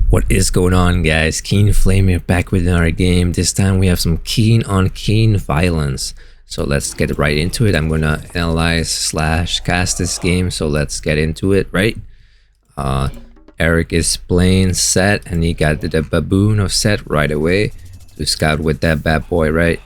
What is going on, guys? KeeN Flame here, back with another game. This time we have some KeeN on KeeN violence. So let's get right into it. I'm gonna analyze / cast this game, so let's get into it, right? Eric is playing Set, and he got the baboon of Set right away to scout with that bad boy, right?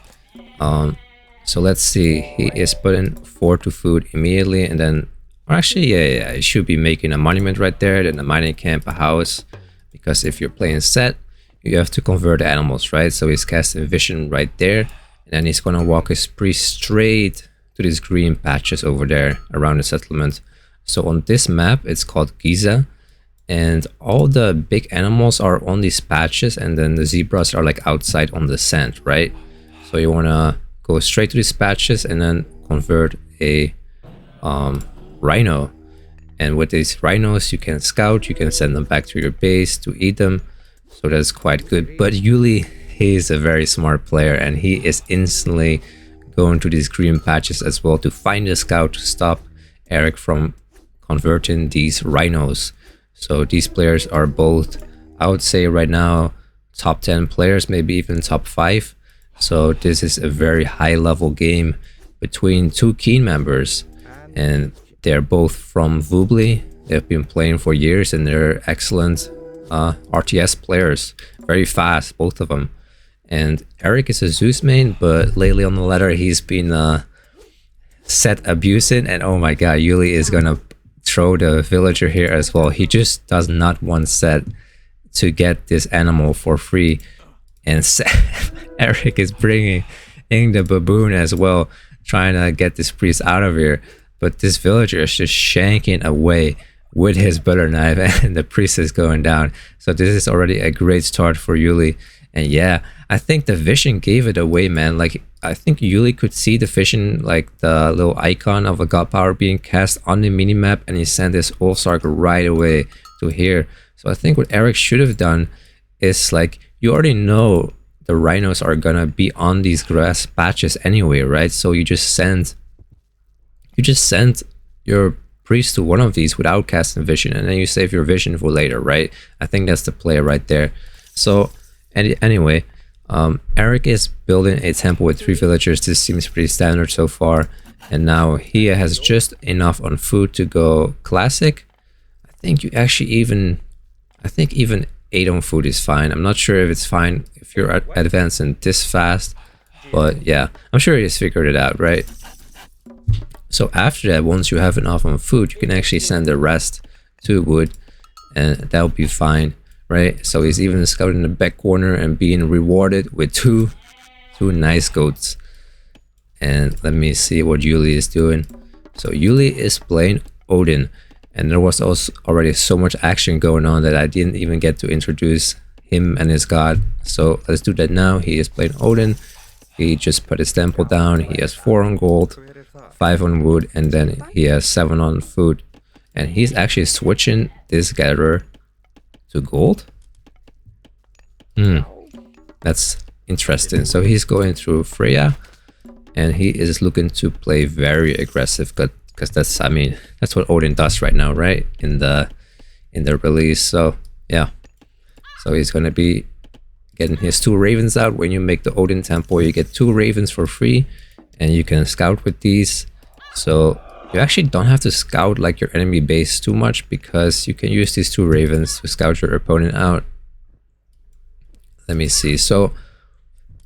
So let's see. He is putting 4 to food immediately, and then actually, yeah, he should be making a monument right there, then a mining camp, a house. Because if you're playing Set, you have to convert animals, right? So he's casting vision right there, and then he's gonna walk his priest straight to these green patches over there around the settlement. So on this map, it's called Gaia, and all the big animals are on these patches, and then the zebras are like outside on the sand, right? So you wanna go straight to these patches and then convert a rhino. And with these rhinos, you can scout, you can send them back to your base to eat them. So that's quite good. But Yuli, he's a very smart player, and he is instantly going to these green patches as well to find a scout to stop Eric from converting these rhinos. So these players are both, I would say right now, top 10 players, maybe even top 5. So this is a very high level game between two KeeN members. And they're both from Vubli. They've been playing for years, and they're excellent RTS players. Very fast, both of them. And Eric is a Zeus main, but lately on the ladder, he's been Set abusing. And oh my god, Yuli is gonna throw the villager here as well. He just does not want Set to get this animal for free. And Eric is bringing in the baboon as well, trying to get this priest out of here. But this villager is just shanking away with his butter knife, and the priest is going down. So this is already a great start for Yuli. And yeah, I think the vision gave it away, man. Like, I think Yuli could see the vision, like the little icon of a god power being cast on the minimap, and he sent his Ulsark right away to here. So I think what Eric should have done is, like, you already know the rhinos are gonna be on these grass patches anyway, right? So you just send your priest to one of these without casting vision, and then you save your vision for later, right? I think that's the play right there. So anyway, Eric is building a temple with 3 villagers. This seems pretty standard so far, and now he has just enough on food to go classic. I think even 8 on food is fine. I'm not sure if it's fine if you're advancing this fast, but yeah, I'm sure he's figured it out, right? So after that, once you have enough on food, you can actually send the rest to wood, and that'll be fine, right? So he's even scouting the back corner and being rewarded with two nice goats. And let me see what Yuli is doing. So Yuli is playing Odin, and there was also already so much action going on that I didn't even get to introduce him and his god. So let's do that now. He is playing Odin. He just put his temple down. He has 4 on gold, 5 on wood, and then he has 7 on food. And he's actually switching this gatherer to gold. That's interesting. So he's going through Freyr, and he is looking to play very aggressive, because that's, I mean, that's what Odin does right now, right? In the release. So yeah, so he's gonna be getting his 2 ravens out. When you make the Odin temple, you get 2 ravens for free, and you can scout with these. So you actually don't have to scout like your enemy base too much, because you can use these 2 ravens to scout your opponent out. Let me see. So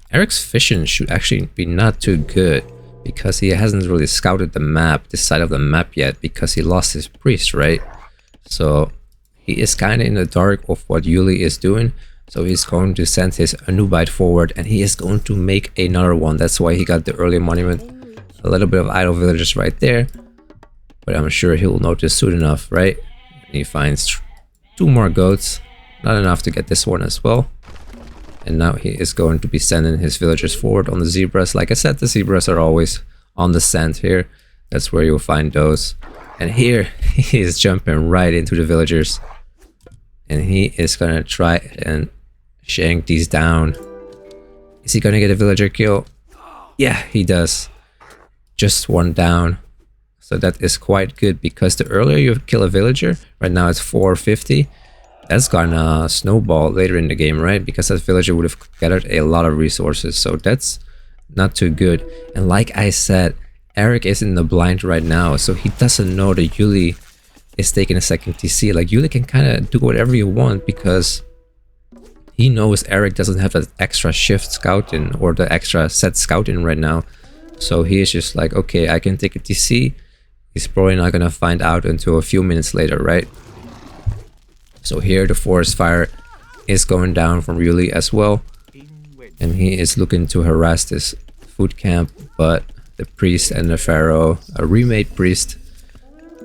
Eric's vision should actually be not too good, because he hasn't really scouted the map, this side of the map yet, because he lost his priest, right? So he is kind of in the dark of what Yuli is doing. So he's going to send his Anubite forward, and he is going to make another one. That's why he got the early monument. A little bit of idle villagers right there, but I'm sure he'll notice soon enough, right? And he finds 2 more goats, not enough to get this one as well. And now he is going to be sending his villagers forward on the zebras. Like I said, the zebras are always on the sand here. That's where you'll find those. And here he is jumping right into the villagers, and he is gonna try and shank these down. Is he gonna get a villager kill? Yeah, he does. Just 1 down. So that is quite good, because the earlier you kill a villager, right now it's 450, that's gonna snowball later in the game, right? Because that villager would have gathered a lot of resources, so that's not too good. And like I said, Eric is in the blind right now, so he doesn't know that Yuli is taking a second TC. Like, Yuli can kind of do whatever you want because he knows Eric doesn't have that extra shift scouting or the extra set scouting right now. So he is just like, okay, I can take a TC. He's probably not gonna find out until a few minutes later, right? So here the forest fire is going down from Yuli as well. And he is looking to harass this food camp, but the priest and the pharaoh, a remade priest,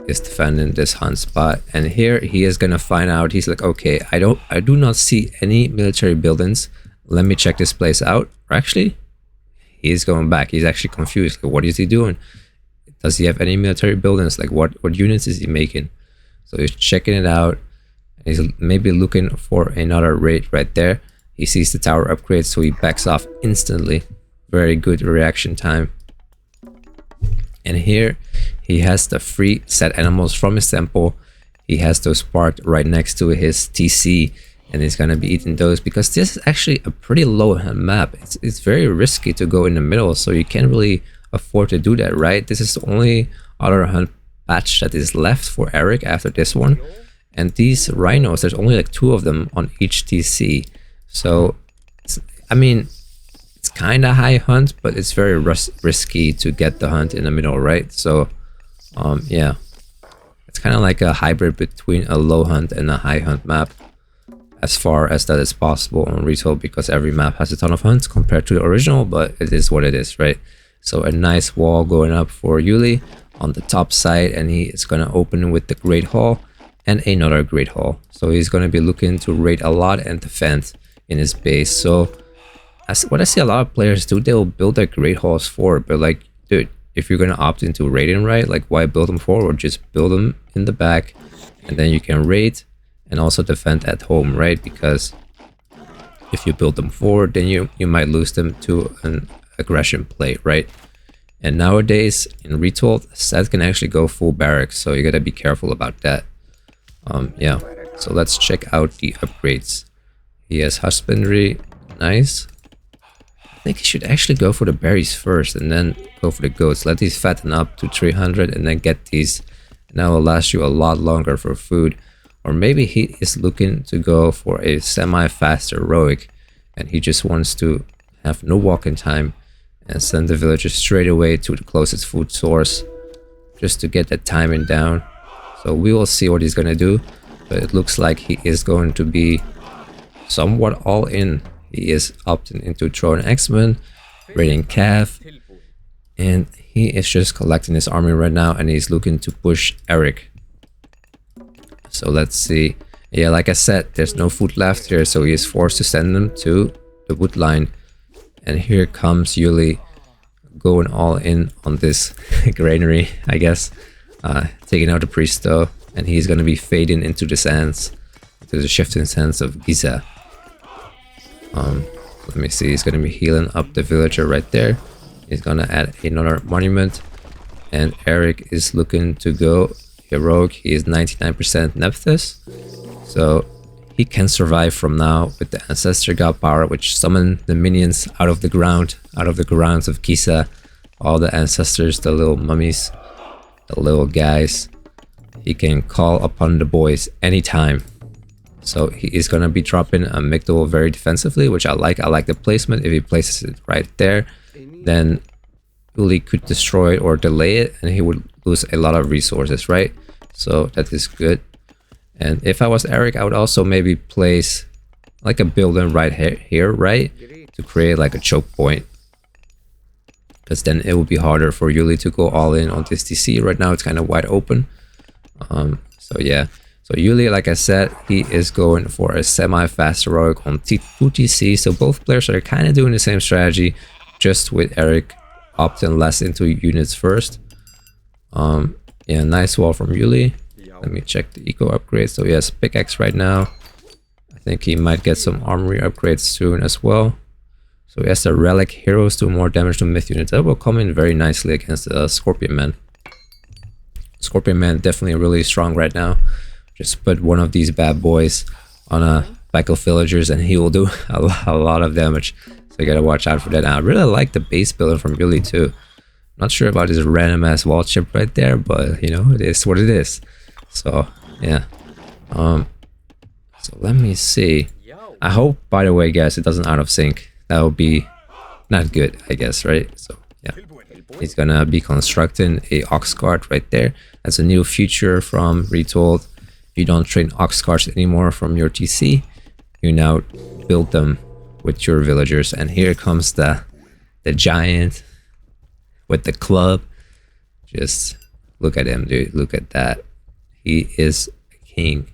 is defending this hunt spot. And here he is gonna find out. He's like, okay, I do not see any military buildings. Let me check this place out. Or actually, he's going back. He's actually confused. Like, what is he doing? Does he have any military buildings? Like, what units is he making? So he's checking it out. He's maybe looking for another raid right there. He sees the tower upgrade, so he backs off instantly. Very good reaction time. And here he has the free set animals from his temple. He has those parked right next to his TC, and he's gonna be eating those because this is actually a pretty low map. It's very risky to go in the middle, so you can't really afford to do that, right? This is the only other hunt patch that is left for Eric after this one. And these rhinos, there's only like 2 of them on each TC. So, I mean, it's kind of high hunt, but it's very risky to get the hunt in the middle, right? So, yeah. It's kind of like a hybrid between a low hunt and a high hunt map. As far as that is possible on Retold, because every map has a ton of hunts compared to the original, but it is what it is, right? So a nice wall going up for Yuli on the top side, and he is going to open with the Great Hall and another Great Hall. So he's going to be looking to raid a lot and defend in his base. So what I see a lot of players do, they'll build their Great Halls forward, but like, dude, if you're going to opt into raiding, right, like, why build them forward? Just build them in the back, and then you can raid and also defend at home, right? Because if you build them forward, then you might lose them to an aggression play, right? And nowadays in Retold, Seth can actually go full barracks, so you gotta be careful about that. Yeah, so let's check out the upgrades. He has husbandry, nice. I think he should actually go for the berries first and then go for the goats. Let these fatten up to 300 and then get these, and that will last you a lot longer for food. Or maybe he is looking to go for a semi-fast heroic, and he just wants to have no walking time and send the villagers straight away to the closest food source just to get that timing down. So we will see what he's gonna do, but it looks like he is going to be somewhat all in. He is opting into throwing X-Men, raiding Cav, and he is just collecting his army right now, and he's looking to push Eric. So let's see. Yeah, like I said, there's no food left here, so he is forced to send them to the wood line. And here comes Yuli going all in on this granary, I guess. Taking out the priest though, and he's gonna be fading into the sands, into the shifting sands of Giza. Let me see, he's gonna be healing up the villager right there. He's gonna add another monument, and Eric is looking to go heroic. He is 99% Nephthys, so he can survive from now with the ancestor god power, which summon the minions out of the grounds of Giza. All the ancestors, the little mummies, the little guys. He can call upon the boys anytime. So he is gonna be dropping a Migdal very defensively, which I like. I like the placement. If he places it right there, then Yuli could destroy it or delay it, and he would lose a lot of resources, right? So that is good. And if I was Eric, I would also maybe place like a building right here, right? To create like a choke point. Because then it would be harder for Yuli to go all in on this TC. Right now it's kind of wide open. So yeah. So Yuli, like I said, he is going for a semi-fast heroic on 2 TC. So both players are kind of doing the same strategy, just with Eric opting less into units first. Yeah, nice wall from Yuli. Let me check the eco upgrades. So he has pickaxe right now. I think he might get some armory upgrades soon as well. So he has the relic heroes, do more damage to myth units. That will come in very nicely against the Scorpion Man. Scorpion Man definitely really strong right now. Just put one of these bad boys on a pack of villagers, and he will do a lot of damage. So you gotta watch out for that. And I really like the base building from Yuli too. Not sure about this random ass wall chip right there, but you know, it is what it is. So yeah. So let me see. I hope, by the way, guys, it doesn't out of sync. That would be not good, I guess, right? So yeah, he's gonna be constructing a ox cart right there. That's a new feature from Retold. You don't train ox carts anymore from your TC. You now build them with your villagers. And here comes the giant with the club. Just look at him, dude. Look at that. He is a king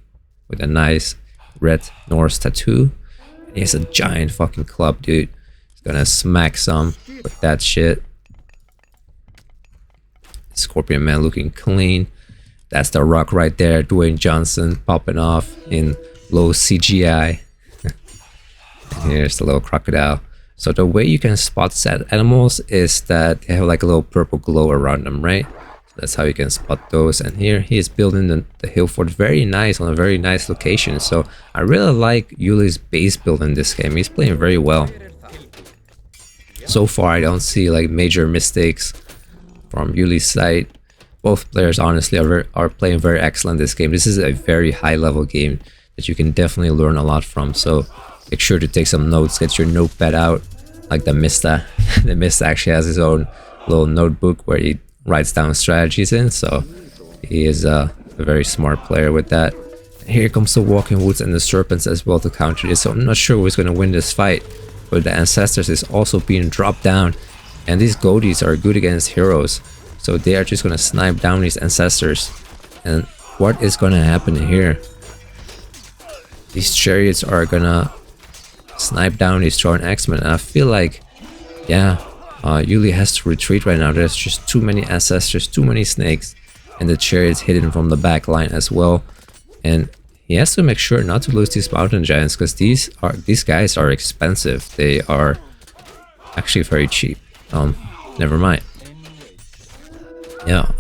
with a nice red Norse tattoo. And he has a giant fucking club, dude. He's gonna smack some with that shit. Scorpion Man looking clean. That's the Rock right there. Dwayne Johnson popping off in low CGI. And here's the little crocodile. So the way you can spot set animals is that they have like a little purple glow around them, right? So that's how you can spot those. And here he is building the hill fort very nice on a very nice location. So I really like Yuli's base build in this game. He's playing very well. So far I don't see like major mistakes from Yuli's side. Both players honestly are playing very excellent this game. This is a very high level game that you can definitely learn a lot from. So make sure to take some notes, get your notepad out, like the Mista. The Mista actually has his own little notebook where he writes down strategies in. So he is a very smart player with that. Here comes the Walking Woods and the Serpents as well to counter this. So I'm not sure who's going to win this fight. But the Ancestors is also being dropped down. And these goatees are good against heroes. So they are just going to snipe down these Ancestors. And what is going to happen here? These chariots are going to snipe down these Trojan X-Men. And I feel like, yeah, Yuli has to retreat right now. There's just too many Ancestors, too many snakes. And the chariots hidden from the back line as well. And he has to make sure not to lose these mountain giants, because these guys are expensive. They are actually very cheap. Never mind. Yeah,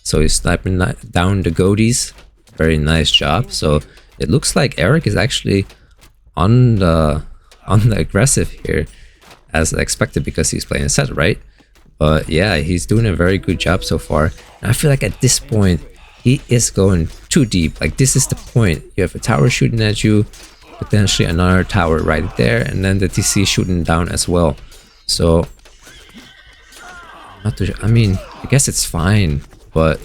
so he's sniping down the goatees. Very nice job. So it looks like Eric is actually on the aggressive here, as expected, because he's playing a set, right? But yeah, he's doing a very good job so far. And I feel like at this point he is going too deep. Like, this is the point. You have a tower shooting at you, potentially another tower right there, and then the TC shooting down as well. So not too, I mean, I guess it's fine, but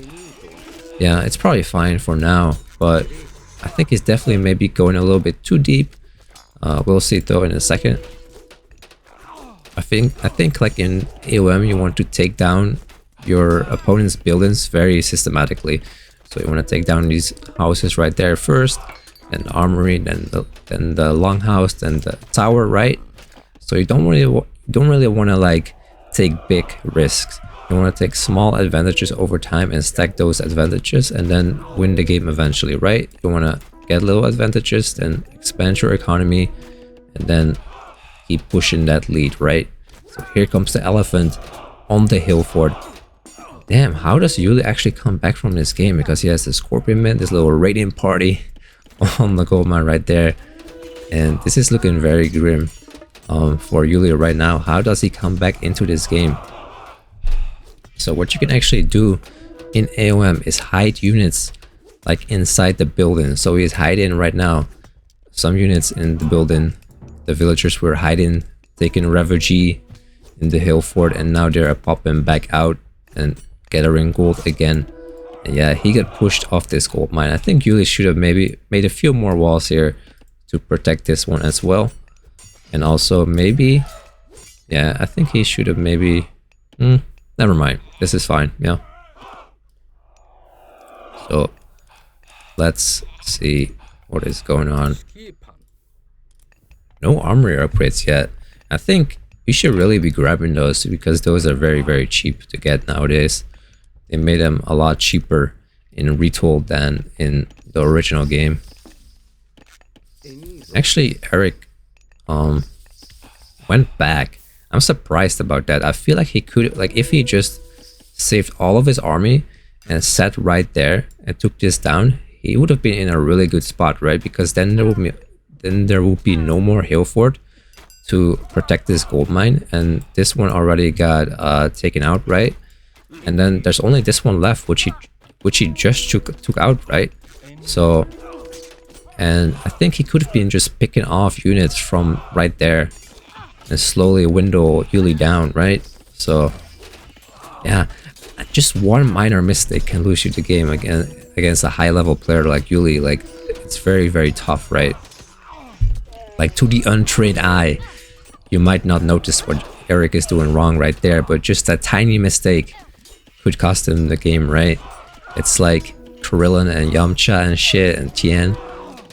yeah, it's probably fine for now. But I think he's definitely maybe going a little bit too deep. We'll see though in a second. I think like in AOM you want to take down your opponent's buildings very systematically. So you want to take down these houses right there first, then the armory, then the longhouse, then the tower, right? So you don't really want to like take big risks. You want to take small advantages over time and stack those advantages and then win the game eventually, right? You want to get little advantages, then expand your economy, and then keep pushing that lead, right? So here comes the elephant on the hill fort. Damn, how does Yuli actually come back from this game? Because he has the Scorpion Man, this little radiant party on the gold mine right there. And this is looking very grim for Yuli right now. How does he come back into this game? So what you can actually do in AOM is hide units like inside the building. So he's hiding right now. Some units in the building, the villagers were hiding, taking refuge in the hill fort, and now they're popping back out and gathering gold again. And yeah, he got pushed off this gold mine. I think Yuli should have maybe made a few more walls here to protect this one as well. And also maybe, yeah, I think he should have maybe, never mind, this is fine, yeah. So let's see what is going on. No armory upgrades yet. I think you should really be grabbing those, because those are very, very cheap to get nowadays. They made them a lot cheaper in Retold than in the original game. Actually, Eric went back. I'm surprised about that. I feel like he could, like, if he just saved all of his army and sat right there and took this down, he would have been in a really good spot, right? Because then there would be no more hill fort to protect this gold mine, and this one already got taken out, right? And then there's only this one left, which he just took out, right? So, and I think he could have been just picking off units from right there and slowly window Yuli down, right? So yeah, just one minor mistake can lose you the game against a high level player like Yuli. Like, it's very, very tough, right? Like, to the untrained eye, you might not notice what Eric is doing wrong right there, but just a tiny mistake could cost him the game, right? It's like Krillin and Yamcha and shit and Tien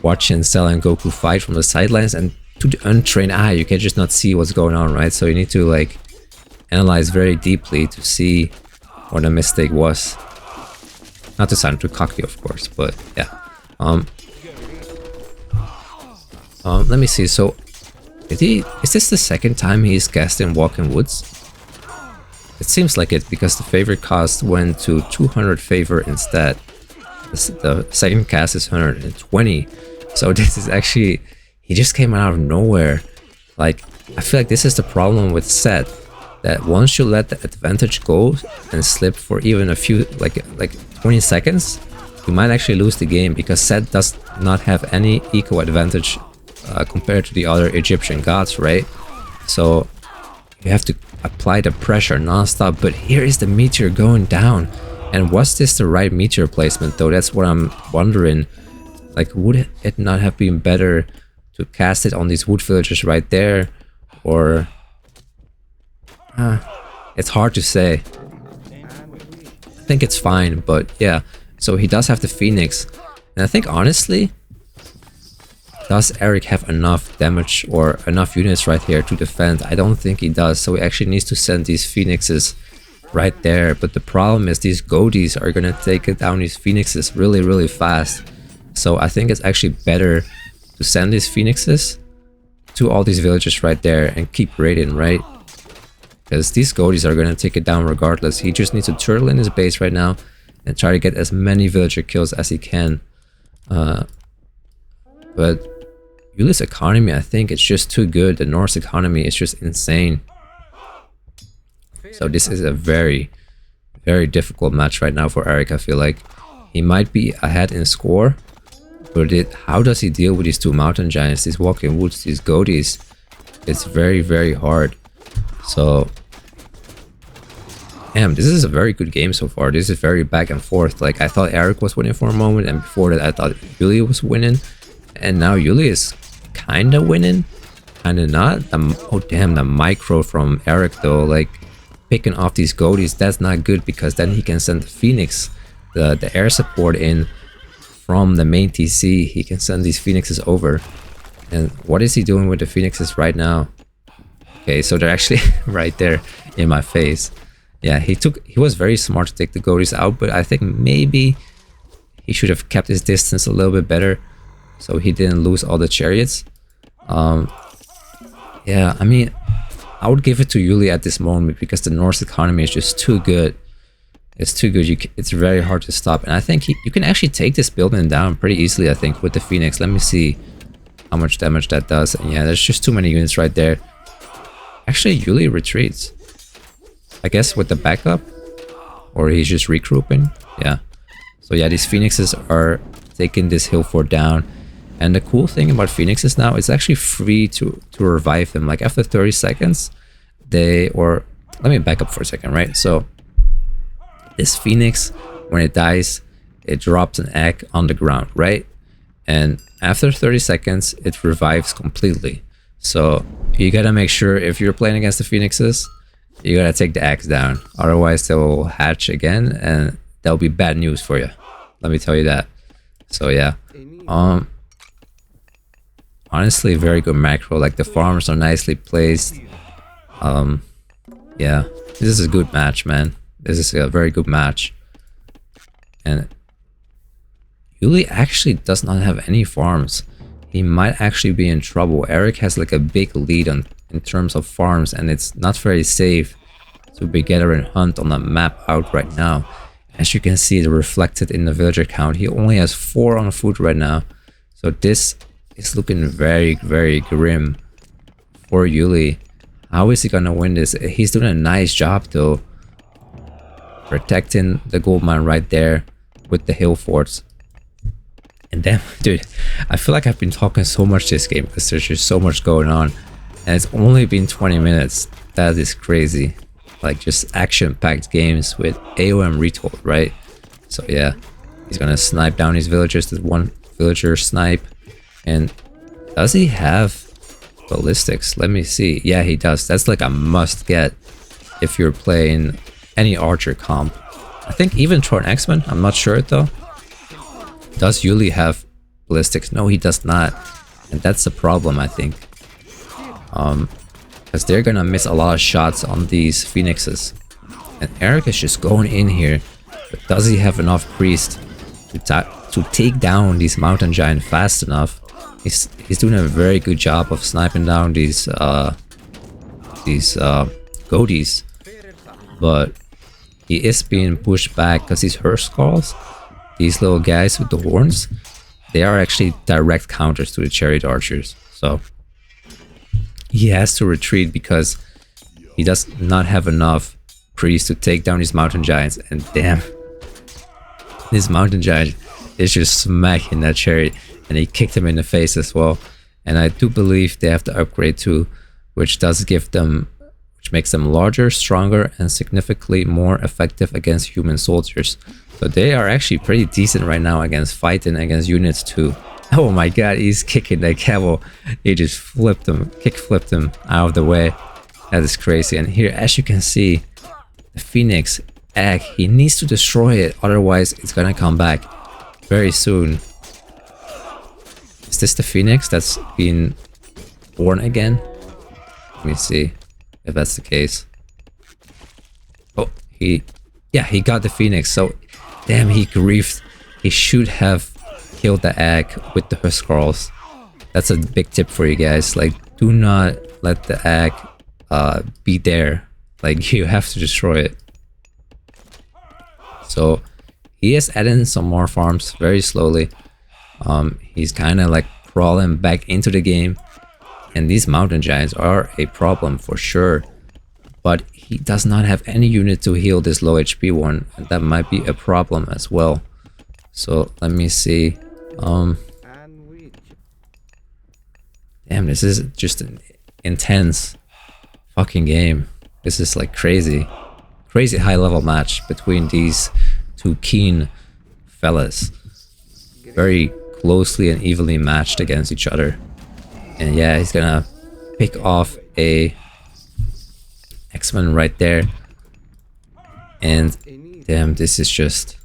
watching Cell and Goku fight from the sidelines, and to the untrained eye, you can just not see what's going on, right? So you need to like analyze very deeply to see what a mistake was. Not to sound too cocky, of course, but yeah. Let me see. So, is this the second time he's cast in Walking Woods? It seems like it, because the favor cost went to 200 favor instead. The second cast is 120. So this is actually, he just came out of nowhere. Like, I feel like this is the problem with Set, that once you let the advantage go and slip for even a few, like 20 seconds, you might actually lose the game, because Set does not have any eco advantage compared to the other Egyptian gods, right? So you have to apply the pressure non-stop. But here is the meteor going down, and was this the right meteor placement though? That's what I'm wondering. Like, would it not have been better to cast it on these wood villagers right there, or it's hard to say. I think it's fine, but yeah. So he does have the Phoenix, and I think honestly, does Eric have enough damage or enough units right here to defend? I don't think he does, so he actually needs to send these Phoenixes right there. But the problem is these Godis are gonna take it down these Phoenixes really, really fast. So I think it's actually better to send these Phoenixes to all these villages right there and keep raiding, right? Because these Godis are gonna take it down regardless. He just needs to turtle in his base right now and try to get as many villager kills as he can. But Yuli's economy, I think it's just too good. The Norse economy is just insane. So this is a very, very difficult match right now for Eric. I feel like he might be ahead in score, but how does he deal with these two mountain giants, these walking woods, these Godis? It's very, very hard. So, damn, this is a very good game so far. This is very back and forth. Like, I thought Eric was winning for a moment, and before that I thought Yuli was winning, and now Yuli is kinda winning, kinda not. Oh damn, the micro from Eric though, like picking off these Godis, that's not good, because then he can send the Phoenix, the air support in from the main TC. He can send these Phoenixes over. And what is he doing with the Phoenixes right now? Okay, so they're actually right there in my face. Yeah, he was very smart to take the Godis out, but I think maybe he should have kept his distance a little bit better, so he didn't lose all the chariots. Yeah, I mean, I would give it to Yuli at this moment, because the Norse economy is just too good. It's too good. It's very hard to stop, and I think you can actually take this building down pretty easily, I think, with the Phoenix. Let me see how much damage that does. And yeah, there's just too many units right there. Actually, Yuli retreats, I guess, with the backup, or he's just regrouping. Yeah. So yeah, these Phoenixes are taking this hill fort down. And the cool thing about Phoenixes now, it's actually free to revive them. Like, after 30 seconds, let me back up for a second, right? So this Phoenix, when it dies, it drops an egg on the ground, right? And after 30 seconds, it revives completely. So you gotta make sure, if you're playing against the Phoenixes, you gotta take the eggs down. Otherwise, they will hatch again, and that'll be bad news for you. Let me tell you that. So yeah. Honestly, very good macro. Like, the farms are nicely placed. Yeah, this is a good match, man. This is a very good match. And Yuli actually does not have any farms. He might actually be in trouble. Eric has like a big lead in terms of farms, and it's not very safe to be gather and hunt on the map out right now. As you can see, it reflected in the villager count. He only has 4 on food right now. So this is looking very, very grim for Yuli. How is he gonna win this? He's doing a nice job though, protecting the gold mine right there with the hill forts. And then, dude, I feel like I've been talking so much this game because there's just so much going on. And it's only been 20 minutes. That is crazy. Like, just action-packed games with AOM Retold, right? So yeah, he's gonna snipe down his villagers. There's one villager snipe. And does he have ballistics? Let me see. Yeah, he does. That's like a must get if you're playing any archer comp. I think even Tron X-Men, I'm not sure though. Does Yuli have ballistics? No, he does not. And that's the problem, I think. Because they're gonna miss a lot of shots on these phoenixes. And Eric is just going in here. But does he have enough priest to take down these mountain giant fast enough? He's doing a very good job of sniping down these goatees. But he is being pushed back because these hearse skulls, these little guys with the horns, they are actually direct counters to the chariot archers. So he has to retreat because he does not have enough priests to take down these mountain giants. And damn, this mountain giant is just smacking that chariot, and he kicked him in the face as well. And I do believe they have the upgrade too, which does give them, which makes them larger, stronger, and significantly more effective against human soldiers. So they are actually pretty decent right now against fighting against units too. Oh my god, he's kicking that cavalry. He just flipped him, kick flipped him out of the way. That is crazy. And here, as you can see, the Phoenix egg, he needs to destroy it, otherwise it's gonna come back very soon. Is this the Phoenix that's been born again? Let me see if that's the case. Oh, he got the Phoenix. So damn, he griefed. He should have killed the egg with the Huskarls. That's a big tip for you guys. Like, do not let the egg be there. Like, you have to destroy it. So he is adding some more farms very slowly. He's kind of like crawling back into the game. And these mountain giants are a problem for sure. But he does not have any unit to heal this low HP one. And that might be a problem as well. So let me see. Damn, this is just an intense fucking game. This is like crazy high level match between these two KeeN fellas. Very closely and evenly matched against each other. And yeah, he's gonna pick off a X-Men right there. And damn, this is just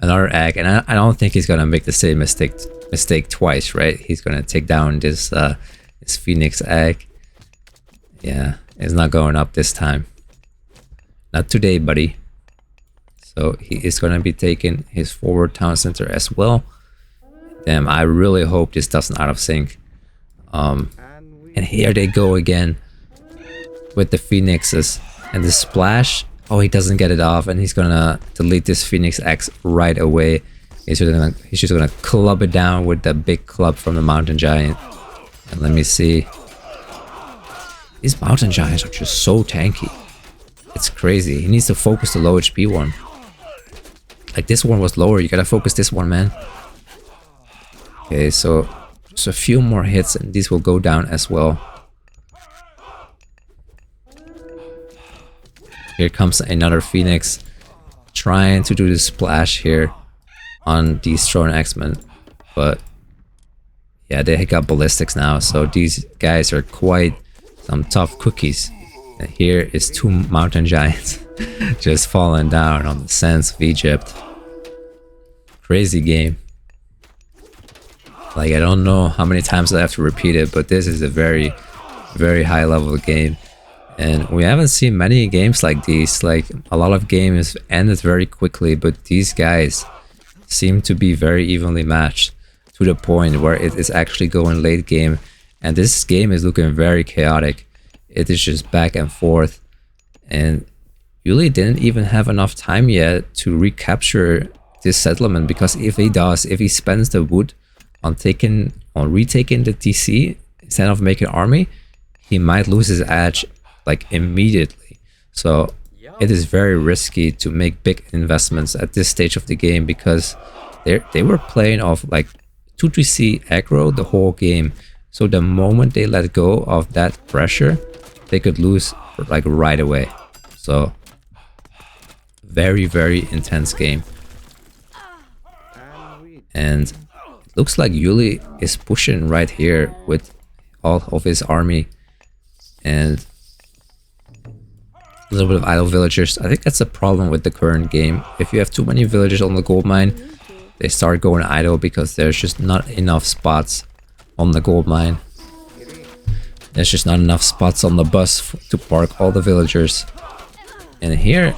another egg. And I don't think he's gonna make the same mistake twice, right? He's gonna take down this Phoenix egg. Yeah, it's not going up this time. Not today, buddy. So he is gonna be taking his forward town center as well. Damn, I really hope this doesn't out of sync. And here they go again with the Phoenixes and the splash. Oh, he doesn't get it off, and he's gonna delete this Phoenix X right away. He's just gonna club it down with the big club from the mountain giant. And let me see. These mountain giants are just so tanky. It's crazy. He needs to focus the low HP one. Like, this one was lower. You gotta focus this one, man. Okay, so just a few more hits and these will go down as well. Here comes another Phoenix trying to do the splash here on these Throne X-Men. But yeah, they got ballistics now, so these guys are quite some tough cookies. And here is two mountain giants just falling down on the sands of Egypt. Crazy game. Like, I don't know how many times I have to repeat it, but this is a very, very high level game. And we haven't seen many games like these. Like, a lot of games ended very quickly, but these guys seem to be very evenly matched to the point where it is actually going late game. And this game is looking very chaotic. It is just back and forth. And Yuli didn't even have enough time yet to recapture this settlement, because if he spends the wood on retaking the TC instead of making army, he might lose his edge like immediately. So it is very risky to make big investments at this stage of the game, because they were playing off like 2TC aggro the whole game. So the moment they let go of that pressure, they could lose like right away. So very, very intense game. And it looks like Yuli is pushing right here with all of his army and a little bit of idle villagers. I think that's a problem with the current game. If you have too many villagers on the gold mine, they start going idle because there's just not enough spots on the gold mine. There's just not enough spots on the bus to park all the villagers. And here,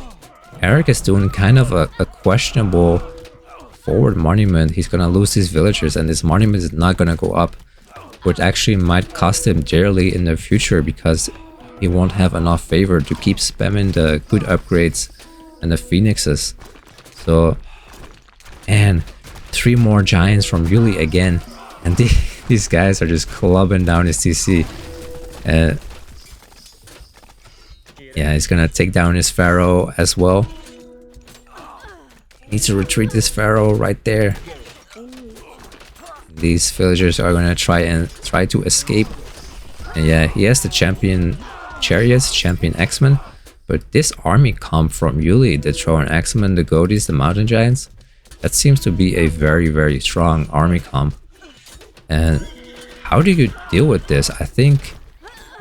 Eric is doing kind of a questionable forward monument. He's gonna lose his villagers, and this monument is not gonna go up, which actually might cost him dearly in the future, because he won't have enough favor to keep spamming the good upgrades and the phoenixes. So, and 3 more giants from Yuli again, and these guys are just clubbing down his TC. Yeah, he's gonna take down his pharaoh as well. He needs to retreat this pharaoh right there. These villagers are gonna try to escape. And yeah, he has the champion chariots, champion X-Men, but this army comp from Yuli, the Trojan X-Men, the Goaties, the mountain giants, that seems to be a very, very strong army comp. And how do you deal with this? I think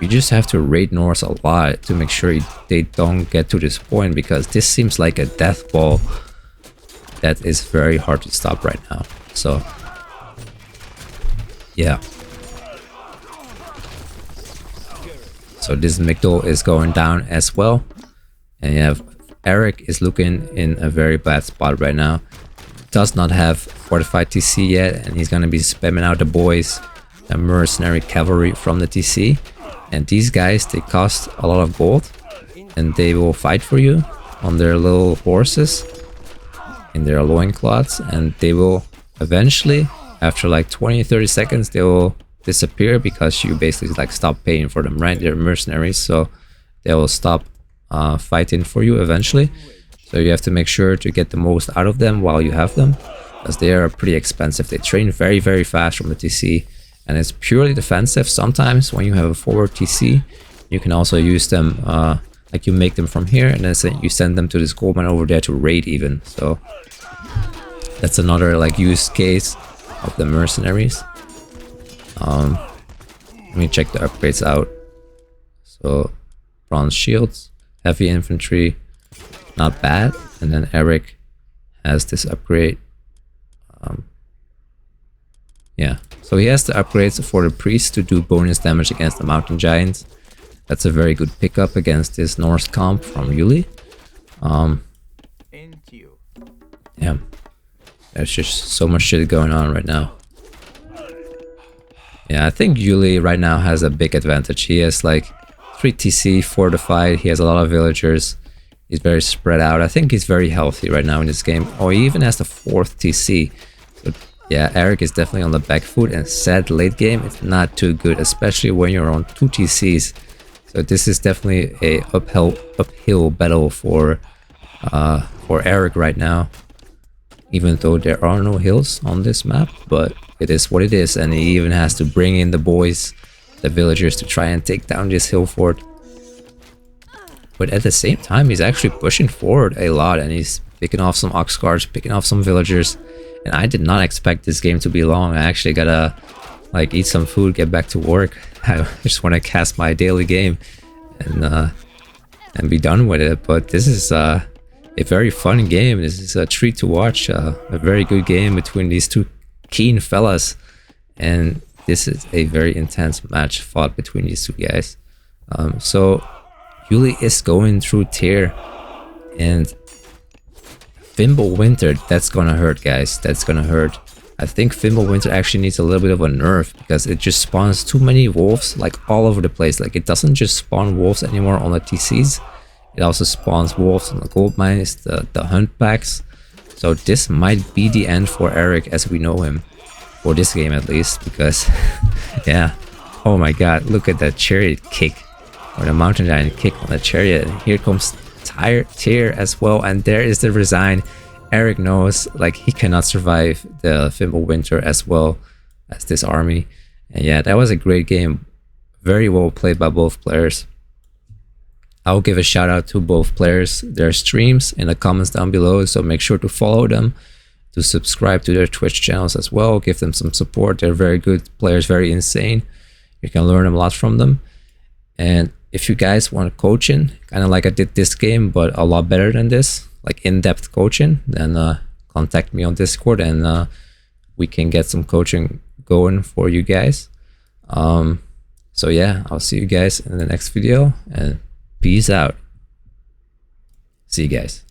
you just have to raid Norse a lot to make sure they don't get to this point, because this seems like a death ball that is very hard to stop right now. So yeah. So this Migdol is going down as well. And you have Eric is looking in a very bad spot right now. Does not have fortified TC yet, and he's gonna be spamming out the boys, the mercenary cavalry from the TC. And these guys, they cost a lot of gold, and they will fight for you on their little horses in their loincloths, and they will eventually, after like 20-30 seconds, they will disappear, because you basically like stop paying for them, right? They're mercenaries, so they will stop fighting for you eventually. So you have to make sure to get the most out of them while you have them, because they are pretty expensive. They train very, very fast from the TC, and it's purely defensive. Sometimes when you have a forward TC, you can also use them, like you make them from here, and then you send them to this gold mine over there to raid even. So that's another like use case of the mercenaries. Let me check the upgrades out. So bronze shields, heavy infantry, not bad. And then Eric has this upgrade. Yeah, so he has the upgrades for the priest to do bonus damage against the mountain giants. That's a very good pickup against this Norse comp from Yuli. Yeah, there's just so much shit going on right now. Yeah, I think Yuli right now has a big advantage. He has like 3 TC fortified. He has a lot of villagers. He's very spread out. I think he's very healthy right now in this game. Oh, he even has the 4th TC. So yeah, Eric is definitely on the back foot, and sad late game, it's not too good, especially when you're on 2 TCs. So this is definitely a uphill battle for Eric right now. Even though there are no hills on this map, but it is what it is, and he even has to bring in the boys, the villagers, to try and take down this hill fort. But at the same time, he's actually pushing forward a lot, and he's picking off some ox carts, picking off some villagers. And I did not expect this game to be long. I actually gotta like eat some food, get back to work. I just want to cast my daily game and be done with it. But this is a very fun game. This is a treat to watch. A very good game between these two keen fellas, and this is a very intense match fought between these two guys. So Yuli is going through tier, and Fimbulwinter, that's gonna hurt, guys. That's gonna hurt. I think Fimbulwinter actually needs a little bit of a nerf, because it just spawns too many wolves like all over the place. Like, it doesn't just spawn wolves anymore on the TCs. It also spawns wolves and the gold mines, the hunt packs. So this might be the end for Eric as we know him. For this game at least, because yeah. Oh my god, look at that chariot kick. Or the mountain giant kick on the chariot. And here comes Tyr as well, and there is the resign. Eric knows like he cannot survive the Fimbulwinter as well as this army. And yeah, that was a great game. Very well played by both players. I'll give a shout out to both players, their streams in the comments down below, so make sure to follow them, to subscribe to their Twitch channels as well, give them some support. They're very good players, very insane. You can learn a lot from them. And if you guys want coaching, kind of like I did this game, but a lot better than this, like in-depth coaching, then contact me on Discord and we can get some coaching going for you guys. So yeah, I'll see you guys in the next video and peace out. See you guys.